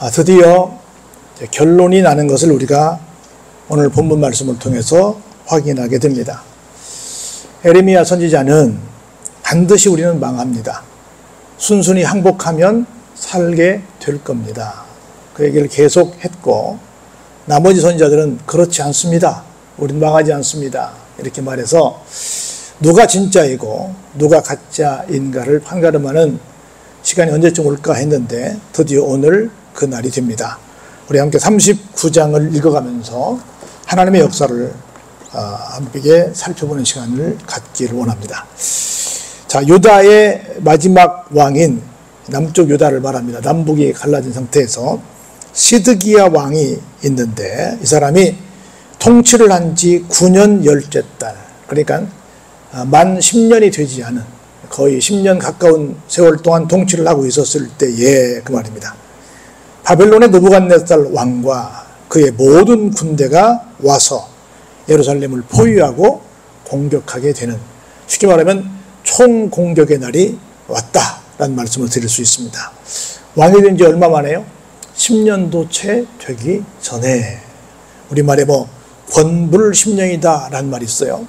드디어 결론이 나는 것을 우리가 오늘 본문 말씀을 통해서 확인하게 됩니다. 에레미야 선지자는 반드시 우리는 망합니다. 순순히 항복하면 살게 될 겁니다. 그 얘기를 계속 했고, 나머지 선지자들은 그렇지 않습니다. 우린 망하지 않습니다. 이렇게 말해서 누가 진짜이고 누가 가짜인가를 판가름하는 시간이 언제쯤 올까 했는데 드디어 오늘 그 날이 됩니다. 우리 함께 39장을 읽어가면서 하나님의 역사를 함께 살펴보는 시간을 갖기를 원합니다. 자, 유다의 마지막 왕인 남쪽 유다를 말합니다. 남북이 갈라진 상태에서 시드기야 왕이 있는데, 이 사람이 통치를 한 지 9년 10째 달, 그러니까 만 10년이 되지 않은, 거의 10년 가까운 세월 동안 통치를 하고 있었을 때에 그 말입니다. 바벨론의 느부갓네살 왕과 그의 모든 군대가 와서 예루살렘을 포위하고 공격하게 되는, 쉽게 말하면 총공격의 날이 왔다라는 말씀을 드릴 수 있습니다. 왕이 된 지 얼마 만에요? 10년도 채 되기 전에. 우리말에 권불 10년이다 라는 말이 있어요.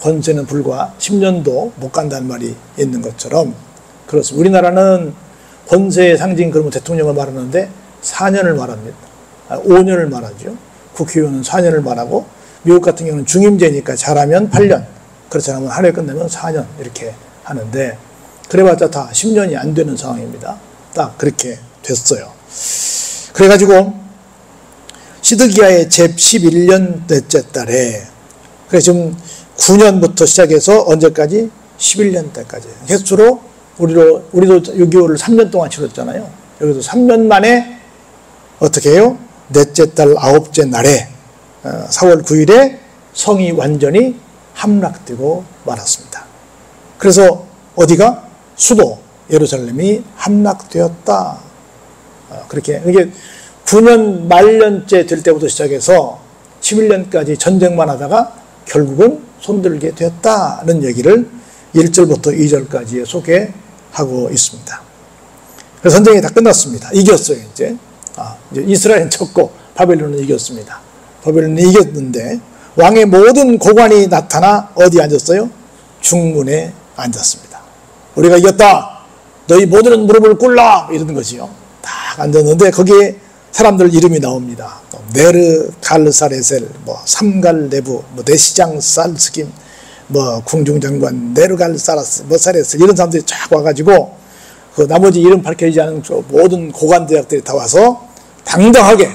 권세는 불과 10년도 못 간다는 말이 있는 것처럼 그렇습니다. 우리나라는 권세의 상징, 그러면 대통령을 말하는데 4년을 말합니다. 5년을 말하죠. 국회의원은 4년을 말하고, 미국 같은 경우는 중임제니까 잘하면 8년, 그렇지 않으면 한 해 끝내면 4년 이렇게 하는데, 그래봤자 다 10년이 안 되는 상황입니다. 딱 그렇게 됐어요. 그래가지고 시드기야의 제 11년째 달에, 그래서 지금 9년부터 시작해서 언제까지? 11년 때까지. 개수로 우리도 6.25를 3년 동안 치렀잖아요. 여기서 3년 만에 어떻게 해요? 넷째 달 9째 날에 4월 9일에 성이 완전히 함락되고 말았습니다. 그래서 어디가? 수도 예루살렘이 함락되었다. 그렇게, 이게 9년 말년째 될 때부터 시작해서 11년까지 전쟁만 하다가 결국은 손들게 되었다는 얘기를 1절부터 2절까지 소개하고 있습니다. 그래서 전쟁이 다 끝났습니다. 이겼어요, 이제. 이제 이스라엘은 졌고 바벨론은 이겼습니다. 바벨론은 이겼는데 왕의 모든 고관이 나타나 어디 앉았어요? 중문에 앉았습니다. 우리가 이겼다. 너희 모두는 무릎을 꿇라. 이러는 것이요. 딱 앉았는데 거기에 사람들 이름이 나옵니다. 네르 갈사레셀, 삼갈네부, 내시장 살스김, 궁중장관 네르갈사라스, 사레셀, 이런 사람들이 쫙 와가지고 그 나머지 이름 밝혀지지 않은 모든 고관 대학들이 다 와서 당당하게,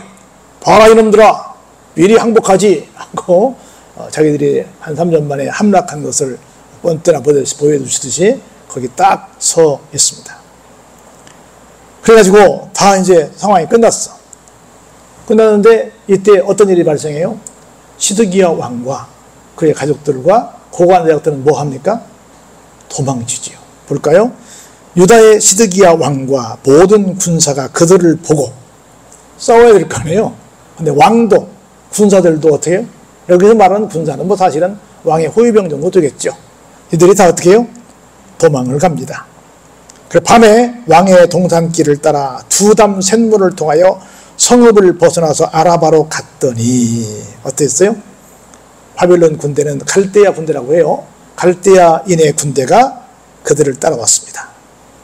봐라 이놈들아, 미리 항복하지 하고 자기들이 한 3년 만에 함락한 것을 뻔때나 보여주시듯이 거기 딱 서 있습니다. 그래가지고 다 이제 상황이 끝났는데 이때 어떤 일이 발생해요? 시드기야 왕과 그의 가족들과 고관 대학들은 뭐 합니까? 도망치지요. 볼까요? 유다의 시드기야 왕과 모든 군사가 그들을 보고 싸워야 될 거 아니에요. 근데 왕도, 군사들도 어떻게 해요? 여기서 말하는 군사는 사실은 왕의 호위병 정도 되겠죠. 이들이 다 어떻게 해요? 도망을 갑니다. 그 밤에 왕의 동산길을 따라 두담 샘물을 통하여 성읍을 벗어나서 아라바로 갔더니 어땠어요? 바벨론 군대는 갈대아 군대라고 해요. 갈대아인의 군대가 그들을 따라왔습니다.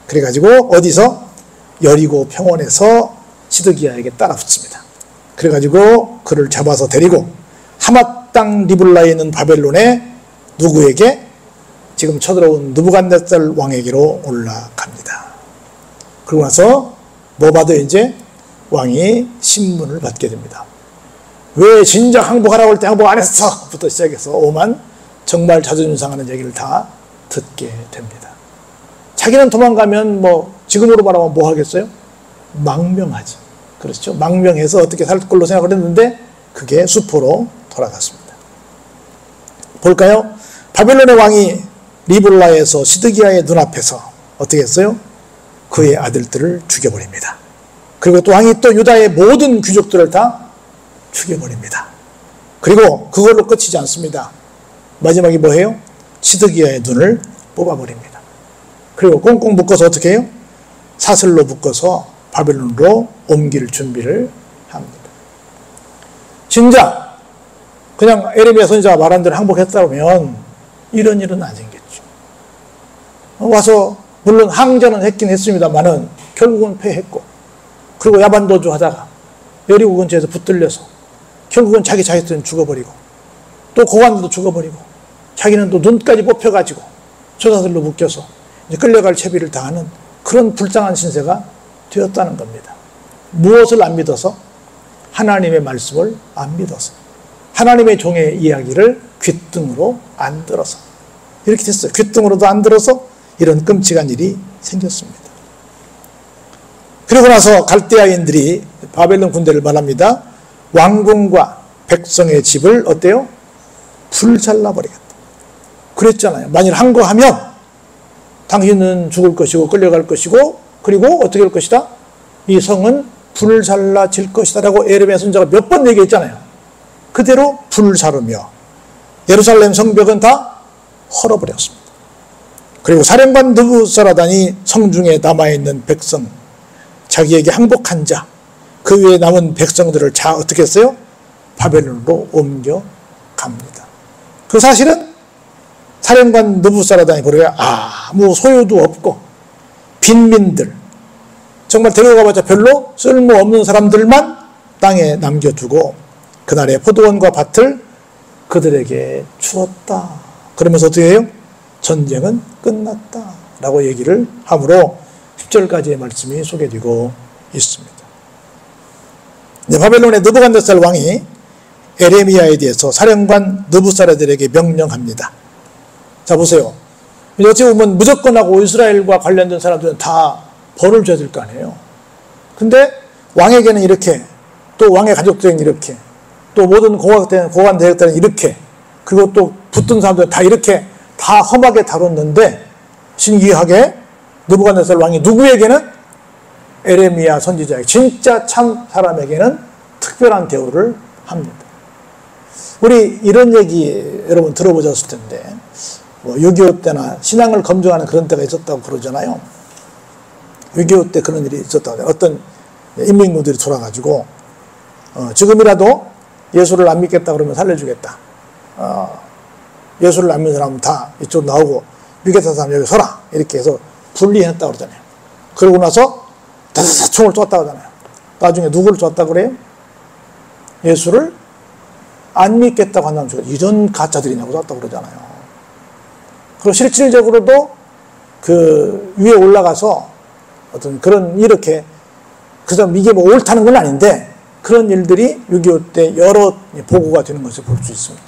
그래가지고 어디서? 여리고 평원에서 시드기야에게 따라붙습니다. 그래가지고 그를 잡아서 데리고 하맛 땅 리블라에 있는 바벨론의 누구에게? 지금 쳐들어온 느부갓네살 왕에게로 올라갑니다. 그러고 나서 뭐 받아요? 이제 왕이 신문을 받게 됩니다. 왜 진작 항복하라고 할 때 항복 안 했어? 부터 시작해서 오만 정말 자존심 상하는 얘기를 다 듣게 됩니다. 자기는 도망가면 지금으로 말하면 뭐 하겠어요? 망명하지. 그렇죠? 망명해서 어떻게 살 걸로 생각을 했는데 그게 수포로 돌아갔습니다. 볼까요? 바벨론의 왕이 리블라에서 시드기야의 눈앞에서 어떻게 했어요? 그의 아들들을 죽여버립니다. 그리고 또 왕이 또 유다의 모든 귀족들을 다 죽여버립니다. 그리고 그걸로 끝이지 않습니다. 마지막에 뭐해요? 시드기야의 눈을 뽑아버립니다. 그리고 꽁꽁 묶어서 어떻게 해요? 사슬로 묶어서 바벨론으로 옮길 준비를 합니다. 진짜 그냥 에레미야 선지자가 말한 대로 항복했다면 이런 일은 안 생겼죠. 와서 물론 항전은 했긴 했습니다만은 결국은 패했고, 그리고 야반도주 하다가 여리고 근처에서 붙들려서 결국은 자기 자식들은 죽어버리고, 또 고관들도 죽어버리고, 자기는 또 눈까지 뽑혀가지고 조사들로 묶여서 이제 끌려갈 채비를 당하는 그런 불쌍한 신세가 되었다는 겁니다. 무엇을 안 믿어서? 하나님의 말씀을 안 믿어서, 하나님의 종의 이야기를 귓등으로 안 들어서 이렇게 됐어요. 귓등으로도 안 들어서 이런 끔찍한 일이 생겼습니다. 그리고 나서 갈대아인들이 바벨론 군대를 말합니다. 왕궁과 백성의 집을 어때요? 불살라버리겠다. 그랬잖아요. 만일 한 거 하면 당신은 죽을 것이고 끌려갈 것이고, 그리고 어떻게 할 것이다? 이 성은 불살라질 것이다 라고 에레미야 선지자가 몇 번 얘기했잖아요. 그대로 불사르며 예루살렘 성벽은 다 헐어버렸습니다. 그리고 사령관 느부사라단이 성중에 남아있는 백성, 자기에게 항복한 자, 그 위에 남은 백성들을 어떻게 했어요? 바벨론으로 옮겨갑니다. 그 사실은 사령관 느부사라단이 보려야 아무 소유도 없고 빈민들, 정말 데려가봤자 별로 쓸모없는 사람들만 땅에 남겨두고 그날의 포도원과 밭을 그들에게 주었다. 그러면서 어떻게 해요? 전쟁은 끝났다 라고 얘기를 하므로 10절까지의 말씀이 소개되고 있습니다. 바벨론의 느부갓네살 왕이 에레미야에 대해서 사령관 느부사라들에게 명령합니다. 자, 보세요. 어찌 보면 무조건 하고 이스라엘과 관련된 사람들은 다 벌을 줘야 될 거 아니에요. 근데 왕에게는 이렇게, 또 왕의 가족들은 이렇게, 또 모든 고관 대역들은 이렇게, 그리고 또 붙은 사람들은 다 이렇게 다 험하게 다뤘는데, 신기하게 느부갓네살 왕이 누구에게는? 에레미야 선지자에게, 진짜 참 사람에게는 특별한 대우를 합니다. 우리 이런 얘기 여러분 들어보셨을 텐데, 6.25 때나 신앙을 검증하는 그런 때가 있었다고 그러잖아요. 6.25 때 그런 일이 있었다고 해요. 어떤 인민군들이 돌아가지고 지금이라도 예수를 안 믿겠다 그러면 살려주겠다. 예수를 안 믿는 사람은 다 이쪽 나오고 믿겠다는 사람 여기 서라. 이렇게 해서 분리했다고 그러잖아요. 그러고 나서 다다다 총을 쏘았다고 하잖아요. 나중에 누구를 쏘았다고 그래요? 예수를 안 믿겠다고 한다면 이런 가짜들이냐고 쐈다고 그러잖아요. 그리고 실질적으로도 그 위에 올라가서 어떤 그런 이렇게 그 사람 이게 뭐 옳다는 건 아닌데 그런 일들이 6.25 때 여러 보고가 되는 것을 볼 수 있습니다.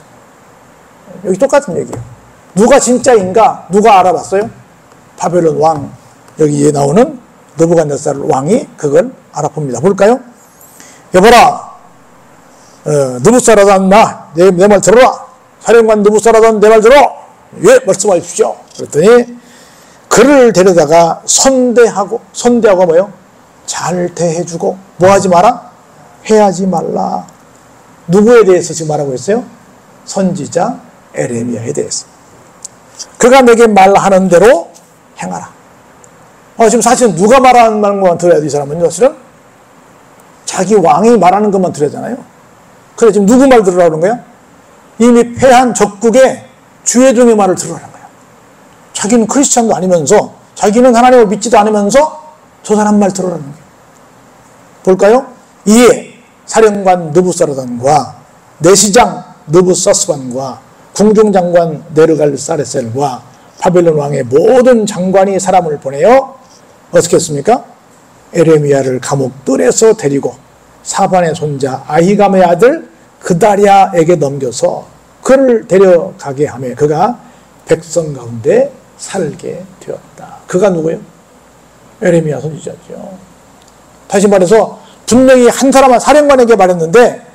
여기 똑같은 얘기예요. 누가 진짜인가 누가 알아봤어요? 바벨론 왕, 여기에 나오는 느부갓네살 왕이 그걸 알아봅니다. 볼까요? 여보라, 느부사라단 내 말 들어라. 사령관 느부사라단 내 말 들어. 예, 말씀하십시오. 그랬더니 그를 데려다가 선대하고 뭐요? 잘 대해주고 뭐 하지 마라? 해하지 말라. 누구에 대해서 지금 말하고 있어요? 선지자 에레미야에 대해서. 그가 내게 말하는 대로 행하라. 지금 사실은 누가 말하는 말만 들어야 돼, 이 사람은요, 사실은? 자기 왕이 말하는 것만 들어야 되잖아요. 그래, 지금 누구 말 들으라고 그러는 거야? 이미 패한 적국의 주회종의 말을 들으라는 거야. 자기는 크리스찬도 아니면서, 자기는 하나님을 믿지도 않으면서 저 사람 말 들으라는 거야. 볼까요? 이에 사령관 느부사라단과 내시장 느부사스반과 궁중장관 네르갈사레셀과 바벨론 왕의 모든 장관이 사람을 보내어 어떻게 했습니까? 에레미야를 감옥들에서 데리고 사반의 손자 아히감의 아들 그다랴에게 넘겨서 그를 데려가게 하며 그가 백성 가운데 살게 되었다. 그가 누구예요? 에레미야 선지자죠. 다시 말해서 분명히 한 사람 사령관에게 말했는데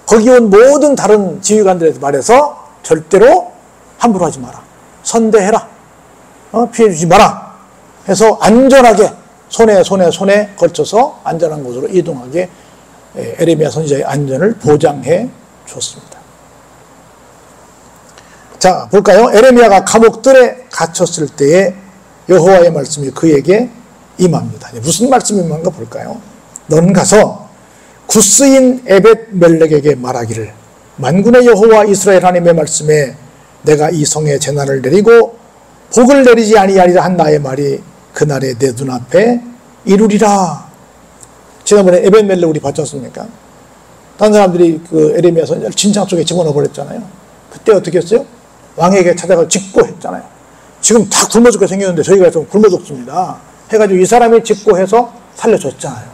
거기 온 모든 다른 지휘관들에게 말해서 절대로 함부로 하지 마라. 선대해라. 피해주지 마라. 해서 안전하게 손에 걸쳐서 안전한 곳으로 이동하게 에레미야 선지자의 안전을 보장해 줬습니다. 자, 볼까요? 에레미야가 감옥들에 갇혔을 때에 여호와의 말씀이 그에게 임합니다. 무슨 말씀이 임한가 볼까요? 너는 가서 구스인 에벳멜렉에게 말하기를 만군의 여호와 이스라엘 하나님의 말씀에 내가 이 성에 재난을 내리고 복을 내리지 아니하리라 한 나의 말이 그날에 내 눈앞에 이루리라. 지난번에 에벳멜렉 우리 봤지 않습니까? 다른 사람들이 그 에레미야 선지자를 진창 속에 집어넣어 버렸잖아요. 그때 어떻게 했어요? 왕에게 찾아가 직고했잖아요. 지금 다 굶어 죽게 생겼는데 저희가 좀 굶어 죽습니다. 해가지고 이 사람이 직고해서 살려줬잖아요.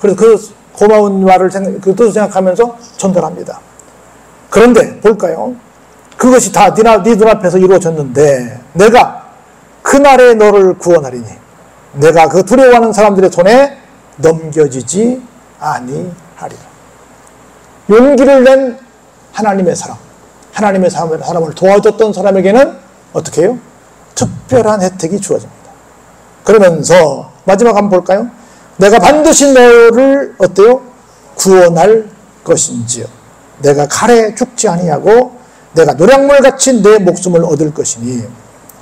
그래서 그 고마운 말을 그 뜻을 생각하면서 전달합니다. 그런데 볼까요? 그것이 다 네 눈앞에서 이루어졌는데 내가 그날에 너를 구원하리니 내가 그 두려워하는 사람들의 손에 넘겨지지 아니하리라. 용기를 낸 하나님의 사람, 하나님의 사람을 도와줬던 사람에게는 어떻게 해요? 특별한 혜택이 주어집니다. 그러면서 마지막 한번 볼까요? 내가 반드시 너를 어때요? 구원할 것인지요. 내가 칼에 죽지 아니하고 내가 노량물같이 내 목숨을 얻을 것이니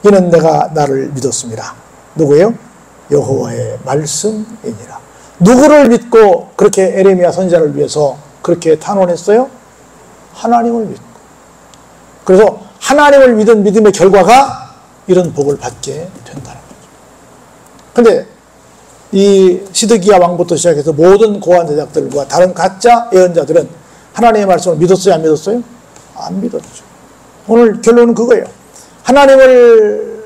이는 내가 나를 믿었습니다. 누구예요? 여호와의 말씀이니라. 누구를 믿고 그렇게 에레미야 선지자를 위해서 그렇게 탄원했어요? 하나님을 믿고. 그래서 하나님을 믿은 믿음의 결과가 이런 복을 받게 된다는 거죠. 근데 이 시드기야 왕부터 시작해서 모든 고한 제자들과 다른 가짜 예언자들은 하나님의 말씀을 믿었어요? 안 믿었어요? 안 믿었죠. 오늘 결론은 그거예요. 하나님을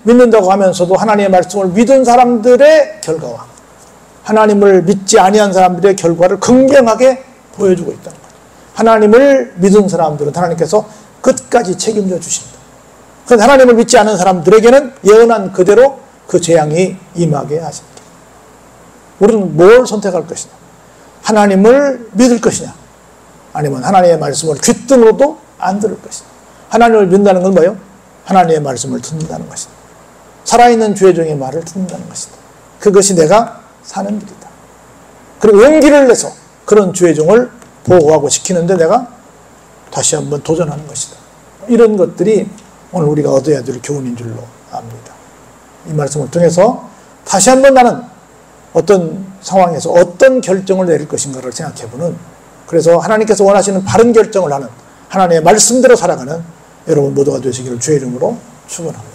믿는다고 하면서도 하나님의 말씀을 믿은 사람들의 결과와 하나님을 믿지 아니한 사람들의 결과를 긍정하게 보여주고 있다는 거죠. 하나님을 믿은 사람들은 하나님께서 끝까지 책임져 주신다. 그런데 하나님을 믿지 않은 사람들에게는 예언한 그대로 그 재앙이 임하게 하십니다. 우리는 뭘 선택할 것이냐? 하나님을 믿을 것이냐? 아니면 하나님의 말씀을 귓등으로도 안 들을 것이냐? 하나님을 믿는다는 건 뭐예요? 하나님의 말씀을 듣는다는 것이다. 살아있는 주의 말을 듣는다는 것이다. 그것이 내가 사는 길이다. 그리고 용기를 내서 그런 주의 종을 보호하고 지키는데 내가 다시 한번 도전하는 것이다. 이런 것들이 오늘 우리가 얻어야 될 교훈인 줄로 압니다. 이 말씀을 통해서 다시 한번 나는 어떤 상황에서 어떤 결정을 내릴 것인가를 생각해보는, 그래서 하나님께서 원하시는 바른 결정을 하는, 하나님의 말씀대로 살아가는 여러분 모두가 되시기를 주의 이름으로 축원합니다.